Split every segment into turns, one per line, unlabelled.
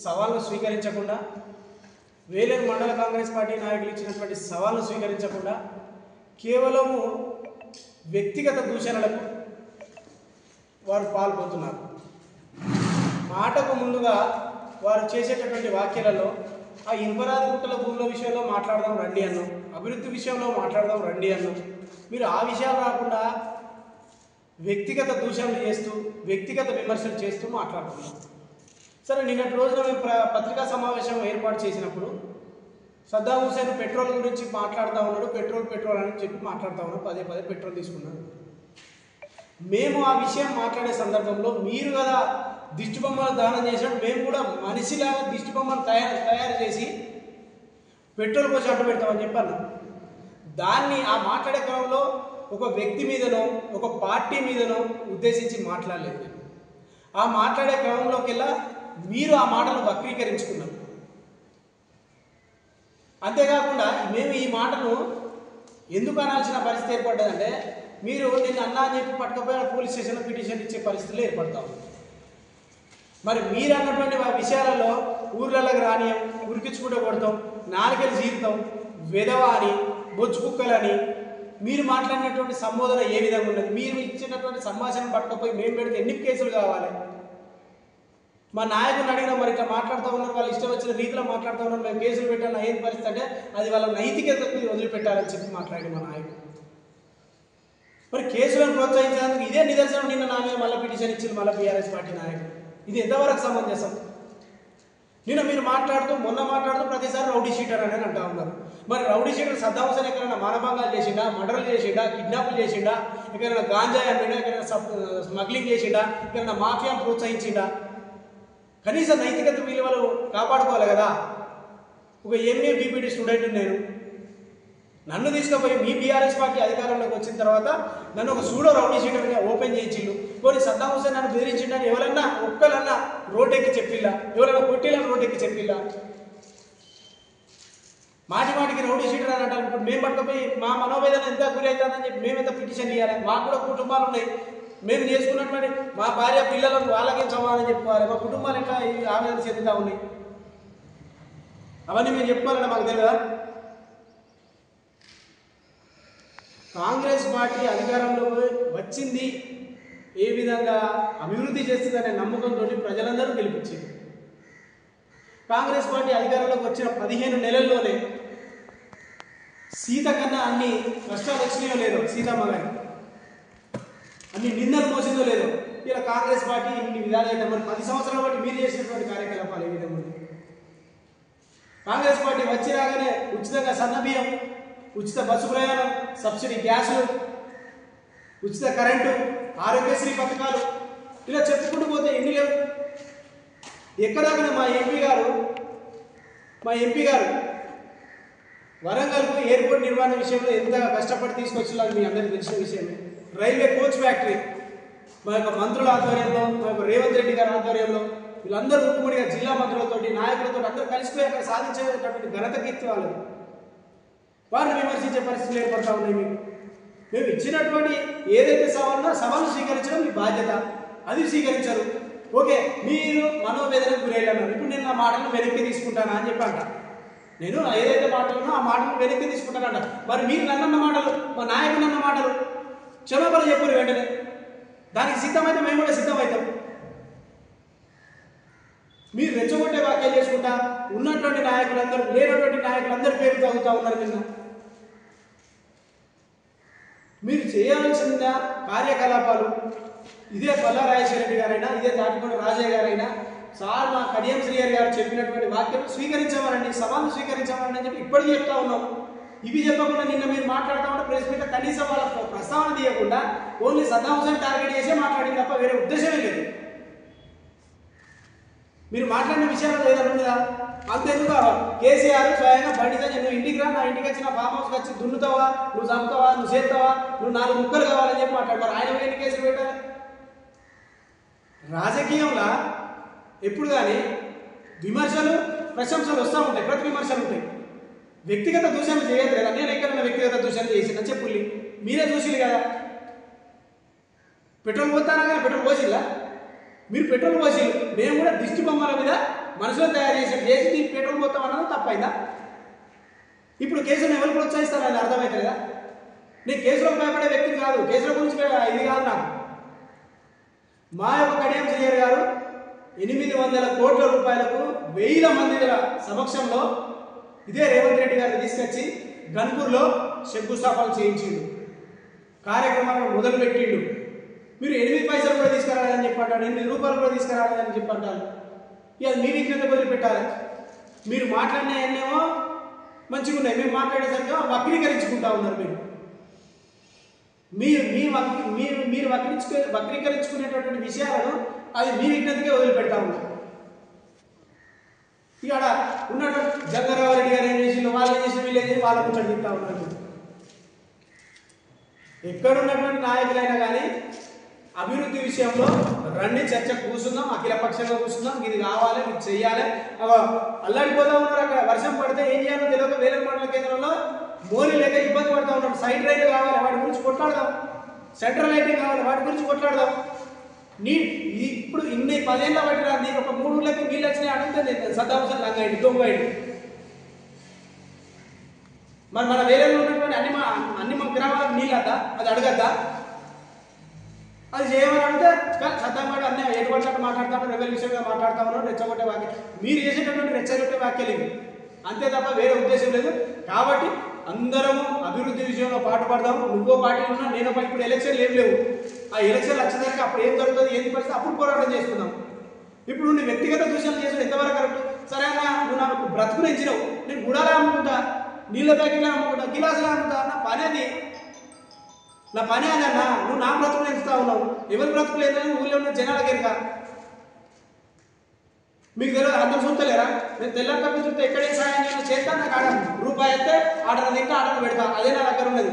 సవాల్ను స్వీకరించకుండా, వేలేరు మండల కాంగ్రెస్ పార్టీ నాయకులు ఇచ్చినటువంటి సవాల్ను స్వీకరించకుండా కేవలము వ్యక్తిగత దూషణలకు వారు పాల్పడుతున్నారు. మాటకు ముందుగా వారు చేసేటటువంటి వ్యాఖ్యలలో ఆ ఇంపరాది గుట్టల భూముల విషయంలో మాట్లాడదాం రండి అన్నాం, అభివృద్ధి విషయంలో మాట్లాడదాం రండి అన్నాం. మీరు ఆ విషయాలు రాకుండా వ్యక్తిగత దూషణలు చేస్తూ, వ్యక్తిగత విమర్శలు చేస్తూ మాట్లాడుతున్నాం. సరే, నిన్నటి రోజున మేము పత్రికా సమావేశం ఏర్పాటు చేసినప్పుడు సద్దాం హుసేన్ పెట్రోల్ గురించి మాట్లాడుతూ ఉన్నాడు. పెట్రోల్ అని చెప్పి మాట్లాడుతూ ఉన్నాడు. పదే పెట్రోల్ తీసుకున్నాడు. మేము ఆ విషయం మాట్లాడే సందర్భంలో మీరు కదా దిష్టి బొమ్మలు దానం చేసినట్టు మేము కూడా మనిషిలాగా దిష్టి బొమ్మను తయారు చేసి పెట్రోల్ పోసి అడ్డు పెడతామని చెప్పాను. దాన్ని ఆ మాట్లాడే క్రమంలో ఒక వ్యక్తి మీదనో ఒక పార్టీ మీదనో ఉద్దేశించి మాట్లాడలేదు. ఆ మాట్లాడే క్రమంలోకెల్లా మీరు ఆ మాటలు వక్రీకరించుకున్నారు. అంతేకాకుండా మేము ఈ మాటను ఎందుకు అనాల్సిన పరిస్థితి ఏర్పడ్డదంటే, మీరు నిన్ను అన్నా అని చెప్పి పట్టుకపోయిన పోలీస్ స్టేషన్లో పిటిషన్ ఇచ్చే పరిస్థితులు ఏర్పడతాం. మరి మీరు అన్నటువంటి విషయాలలో ఊర్లలోకి రానియం, ఉరికించుకుంటూ కొడతాం, నాలుగలు జీవితం, వెధవ అని, బొచ్చు కుక్కలని మీరు మాట్లాడినటువంటి సంబోధన ఏ విధంగా ఉన్నది? మీరు ఇచ్చినటువంటి సంభాషణ పట్టుకపోయి మేము పెడితే ఎన్ని కేసులు కావాలి? మా నాయకుని అడిగినా మరి ఇట్లా మాట్లాడుతూ ఉన్నారు, వాళ్ళు ఇష్టం వచ్చిన రీతిలో మాట్లాడుతూ ఉన్నారు, మేము కేసులు పెట్టాలని ఏం పరిస్థితి అంటే అది వాళ్ళ నైతికతకు వదిలిపెట్టాలని చెప్పి మాట్లాడి మా నాయకుడు. మరి కేసులను ప్రోత్సహించడానికి ఇదే నిదర్శనం. నిన్న నా మీద మళ్ళీ పిటిషన్ ఇచ్చింది మళ్ళీ బీఆర్ఎస్ పార్టీ నాయకుడు. ఇది ఎంతవరకు సమంజసం? నిన్న మీరు మొన్న మాట్లాడుతూ ప్రతిసారి రౌడీ షీటర్ అని అంటా ఉన్నారు. మరి రౌడీ షీటర్ సద్దాం హుసేన్ ఎక్కడైనా మానభంగాలు చేసిండా, మర్డర్లు చేసిండా, కిడ్నాపులు చేసిండా, ఎక్కడైనా గాంజా అమ్మినా, ఎక్కడైనా స్మగ్లింగ్ చేసిండా, ఎక్కడైనా మాఫియాను ప్రోత్సహించిండా? కనీస నైతికత విలువలు కాపాడుకోవాలి కదా. ఒక ఎంఏ బీపీటీ స్టూడెంట్ నేను, నన్ను తీసుకుపోయి మీ బీఆర్ఎస్ పార్టీ అధికారంలోకి వచ్చిన తర్వాత నన్ను ఒక సూడో రౌడీ షీటర్గా ఓపెన్ చేయించిళ్ళు. కొన్ని సద్దాం హుసేన్ నన్ను బెదిరించిండని ఎవరన్నా ఒక్కలన్నా రోడ్డెక్కి చెప్పిల్లా? ఎవరైనా కొట్టిళ్ళని రోడ్డెక్కి చెప్పిల్లా? మాటికి రౌడీ షీటర్ అని అంటారు. ఇప్పుడు మేము పట్టుకపోయి మా మనోవేదన ఎంత గురి అవుతుందని చెప్పి మేము ఎంత పిటిషన్ ఇవ్వాలి? మాకు కూడా కుటుంబాలు ఉన్నాయి. మేము చేసుకున్నటువంటి మా భార్య పిల్లలకు వాళ్ళకేం సమాధానం చెప్పుకోవాలి? మా కుటుంబాలు ఎట్లా ఆవేదన చెందుతూ ఉన్నాయి? అవన్నీ మేము చెప్పుకోవాలని మాకు తెలియదా? కాంగ్రెస్ పార్టీ అధికారంలోకి వచ్చింది ఏ విధంగా అభివృద్ధి చేస్తుందనే నమ్మకంతో ప్రజలందరూ గెలిపించింది. కాంగ్రెస్ పార్టీ అధికారంలోకి వచ్చిన 15 నెలల్లోనే సీత కన్నా అన్ని కష్టాలు వచ్చినాయో లేదో, సీతమ్మ గారి అన్ని నిందలు మోసిందో లేదో, ఇలా కాంగ్రెస్ పార్టీ ఇన్ని విధాలు అయితే మరి 10 సంవత్సరాల బట్టి మీరు చేసినటువంటి కార్యకలాపాలు ఏ విధంగా ఉంది? కాంగ్రెస్ పార్టీ వచ్చి రాగానే ఉచితంగా సన్నబియ్యం, ఉచిత బస్సు ప్రయాణం, సబ్సిడీ గ్యాసులు, ఉచిత కరెంటు, ఆరోగ్యశ్రీ పథకాలు, ఇలా చెప్పుకుంటూ పోతే ఎన్ని లేవు. ఎక్కడాకనే మా ఎంపీ గారు వరంగల్కు ఎయిర్పోర్ట్ నిర్మాణ విషయంలో ఎంత కష్టపడి తీసుకొచ్చిందో మీ అందరికీ తెలిసిన విషయమే. రైల్వే కోచ్ ఫ్యాక్టరీ మా యొక్క మంత్రుల ఆధ్వర్యంలో, మా యొక్క రేవంత్ రెడ్డి గారి ఆధ్వర్యంలో వీళ్ళందరూ ఉమ్మడిగా జిల్లా మంత్రులతోటి, నాయకులతో అందరూ కలిసిపోయి అక్కడ సాధించేటటువంటి ఘనత కీర్తి వాళ్ళది. వారిని విమర్శించే పరిస్థితులు ఏర్పడతా ఉన్నాయి. మేము ఇచ్చినటువంటి ఏదైతే సవాళ్ళు స్వీకరించడం మీ బాధ్యత, అది స్వీకరించరు. ఓకే, మీరు మనోవేదనకు గురయ్యాలన్నారు. ఇప్పుడు నేను నా మాటలను వెనక్కి తీసుకుంటానా అని చెప్పి అంట. నేను ఏదైతే మాటలున్నా ఆ మాటలను వెనక్కి తీసుకుంటానంట. మరి మీరు నన్నన్న మాటలు, మా నాయకుడు అన్న మాటలు క్షమాపణ చెప్పరు వెంటనే. దానికి సిద్ధమైతే మేము కూడా సిద్ధమవుతాం. మీరు రెచ్చగొట్టే వ్యాఖ్యలు చేసుకుంటా ఉన్నటువంటి నాయకులందరూ లేనటువంటి నాయకులందరూ పేరు తగ్గుతూ ఉన్నారు. నిన్న మీరు చేయాల్సిన కార్యకలాపాలు ఇదే పల్లా రాజేశ్వర రెడ్డి గారైనా, ఇదే తాటికొండ రాజయ్య గారైనా, సార్ మా కడియం శ్రీహరి గారు చెప్పినటువంటి వాక్యం స్వీకరించమనండి, సవాళ్ళు స్వీకరించమని అని చెప్పి ఇప్పటికీ చెప్తా ఉన్నాం. ఇవి చెప్పకుండా నిన్న మీరు మాట్లాడుతూ ఉంటే ప్రెస్ మీట్ కనీసం వాళ్ళ ప్రస్తావన తీయకుండా ఓన్లీ సద్దాం హుసేన్ టార్గెట్ చేసే మాట్లాడింది తప్ప వేరే ఉద్దేశమే లేదు. మీరు మాట్లాడిన విషయాలు ఏదైనా ఉందా? అంతెందుకు కేసీఆర్ స్వయంగా బండితో నువ్వు ఇంటికి రా, నా ఇంటికి వచ్చి నా ఫామ్ హౌస్కి వచ్చి దున్నుతావా, నువ్వు చంపుతావా, నువ్వు చేస్తావా, నువ్వు 4 ముక్కలు కావాలని చెప్పి మాట్లాడతారు. ఆయన ఎన్ని కేసులు పెట్టాలి? రాజకీయంలో ఎప్పుడు కానీ విమర్శలు ప్రశంసలు వస్తూ ఉంటాయి, ప్రతి విమర్శలు ఉంటాయి. వ్యక్తిగత దూషణలు చేయదు కదా. నేను ఎక్కడన్నా వ్యక్తిగత దూషణలు చేసిన చెప్పుల్ని మీరే చూసిరు కదా. పెట్రోల్ పోతానా కానీ పెట్రోల్ పోసిల్లా? మీరు పెట్రోల్ పోసిల్లు, మేము కూడా దిష్టి బొమ్మల మీద మనుషులు తయారు చేసి పెట్రోల్ మొత్తం అన్నది తప్పైందా? ఇప్పుడు కేసులను ఎవరు ప్రోత్సహిస్తారు అది అర్థమవుతుంది కదా. నేను కేసులకు భయపడే వ్యక్తిని కాదు, కేసుల గురించి ఇది కాదు నాకు. మా యొక్క కడియం శ్రీహరి గారు 800 కోట్ల రూపాయలకు 1000 మందిల సమక్షంలో ఇదే రేవంత్ రెడ్డి గారిని తీసుకొచ్చి గన్పూర్లో శంకుస్థాపన చేయించిండు, కార్యక్రమాలను మొదలుపెట్టిండు. మీరు 8 పైసలు కూడా తీసుకురాలని చెప్పంటారు, 8 రూపాయలు కూడా తీసుకురాలని చెప్పంటారు. ఇక మీ విజ్ఞత వదిలిపెట్టాలి. మీరు మాట్లాడిన ఎన్నేమో మంచిగా ఉన్నాయి, మేము మాట్లాడేసరికి వక్రీకరించుకుంటా ఉన్నారు. మీరు వక్రీకరించుకునేటటువంటి విషయాలను అది మీ విజ్ఞతకే వదిలిపెడతా ఉన్నారు. ఇక్కడ ఉన్నటువంటి జంగారావు రెడ్డి గారు ఏం చేసిండు, వాళ్ళు ఏం చేసిన, వీళ్ళు ఏం చేసి వాళ్ళ ముచ్చట చెప్తా ఉన్నారు. ఎక్కడున్నటువంటి నాయకులైనా కానీ అభివృద్ధి విషయంలో రండి, చర్చ కూర్చుందాం, అఖిల పక్షంగా కూర్చుందాం, ఇది కావాలి, ఇది చెయ్యాలి. అల్లాడిపోతా ఉన్నారు. అక్కడ వర్షం పడితే ఏం చేయాలో తెలియక వేలూరు మండల కేంద్రంలో మోరీ లేక ఇబ్బంది పడతా ఉన్నాడు. సైడ్ రైలు కావాలి, వాటి గురించి కొట్లాడదాం. సెంట్రల్ లైటింగ్ కావాలి, వాటి గురించి కొట్లాడదాం. ఇప్పుడు ఇన్ని 10 ఏళ్ళ బట్టి రాదు, ఒక 3 ఊళ్ళకి నీళ్ళు వచ్చినాయి అడుగుతుంది సద్దాంశం లంగాయండి, దొంగయండి. మరి మన వేరే ఉన్నటువంటి అన్ని గ్రామాలకు నీళ్ళు వద్దా, అది అడగద్దా? అది చేయమని అడిగితే సద్దాంగాడు అన్నీ ఎటువంటి మాట్లాడతాడు, రెవల్యూషన్గా మాట్లాడతా ఉన్నాడు, రెచ్చగొట్టే వాక్యం. మీరు చేసేటటువంటి రెచ్చగొట్టే వాక్యాలు ఇవి, అంతే తప్ప వేరే ఉద్దేశం లేదు. కాబట్టి అందరము అభివృద్ధి విషయంలో పాటుపడదాం. నువ్వో పార్టీ ఉన్నా నేను పార్టీ. ఇప్పుడు ఎలక్షన్లు ఏం లేవు. ఆ ఎలక్షన్లు వచ్చేసరికి అప్పుడు ఏం జరుగుతుంది, ఏంటి పరిస్థితి, అప్పుడు పోరాటం చేసుకుందాం. ఇప్పుడు నువ్వు వ్యక్తిగత దూషణలు చేసిన ఎంతవరకు కరెక్ట్? సరే అన్న, నువ్వు నాకు బ్రతుకుని ఇచ్చినావు, నేను గుడాలే అమ్ముకుంటా, నీళ్ళ ప్యాకెట్లే అమ్ముకుంటా, గిలాసులే అమ్ముతా, నా పని అది, నా పని అదన్నా. నువ్వు నా బ్రతుకుని ఎంచుతా ఉన్నావు. ఎవరి బ్రతుకులు ఏంటని ఊళ్ళో ఉన్న జనాలకి ఎరుక. మీకు తెలియదు, అందరూ చూస్తలేరా? నేను తెల్లంతా కూర్చుంటే ఎక్కడేం సాయం చేయాలో చేస్తా, నాకు ఆడ రూపాయి అయితే ఆటను తింటా, ఆటను పెడతా, అదే నా దగ్గర ఉన్నది.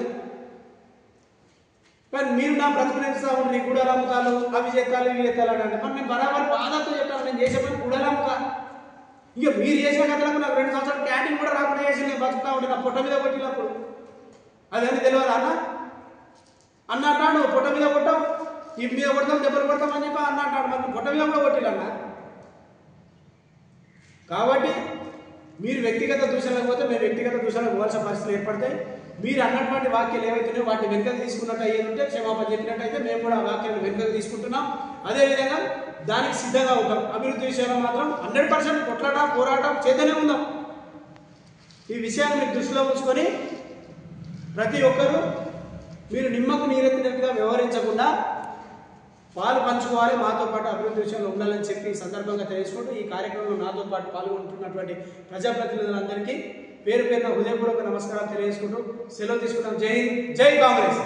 కానీ మీరు నా బ్రతుకునేస్తా ఉంటారు, నీ గుడాలు అమ్ముతాలు, అవి చేస్తాలు, ఇవి చేస్తాలు అంటే మరి నేను బరాబర్ బాధతో చెప్తాను. నేను చేసే పని గుడాలు అమ్ముతా. ఇక మీరు చేసిన కథలకు నాకు 2 సంవత్సరాలు క్యాంటీన్ కూడా రాకుండా చేసి నేను బతుకుతా ఉంటే నా పొట్ట మీద కొట్టినప్పుడు అదని తెలియదు అన్న అంటాడు. పొట్ట మీద కొట్టాం, ఈ మీద కొడతాం, దెబ్బలు కొడతాం అని చెప్పి అన్న అంటాడు. మరి పొట్ట మీద కూడా కొట్టిలన్న. కాబట్టి మీరు వ్యక్తిగత దూషణలకు పోతే మేము వ్యక్తిగత దూషణలకు పోవాల్సిన పరిస్థితులు ఏర్పడతాయి. మీరు అన్నటువంటి వాక్యాలు ఏవైతున్నాయో వాటిని వెనుకకు తీసుకున్నట్టు అయ్యేది ఉంటే క్షమాపణ చెప్పినట్టయితే మేము కూడా ఆ వాక్యాలను వెనుకకు తీసుకుంటున్నాం. అదేవిధంగా దానికి సిద్ధంగా ఉంటాం. అభివృద్ధి విషయంలో మాత్రం 100% కొట్లాట, పోరాటం చేతనే ఉందాం. ఈ విషయాన్ని మీరు దృష్టిలో ఉంచుకొని ప్రతి ఒక్కరూ మీరు నిమ్మకు నీరెత్తినట్టుగా వ్యవహరించకుండా పాలు పంచుకోవాలి, మాతో పాటు అభివృద్ధి విషయంలో ఉండాలని చెప్పి సందర్భంగా తెలుసుకుంటూ ఈ కార్యక్రమంలో నాతో పాటు పాల్గొంటున్నటువంటి ప్రజాప్రతినిధులందరికీ పేరు పేరున హృదయపూర్వక నమస్కారం తెలియజేసుకుంటూ సెలవు తీసుకుంటాం. జై హింద్, జై కాంగ్రెస్.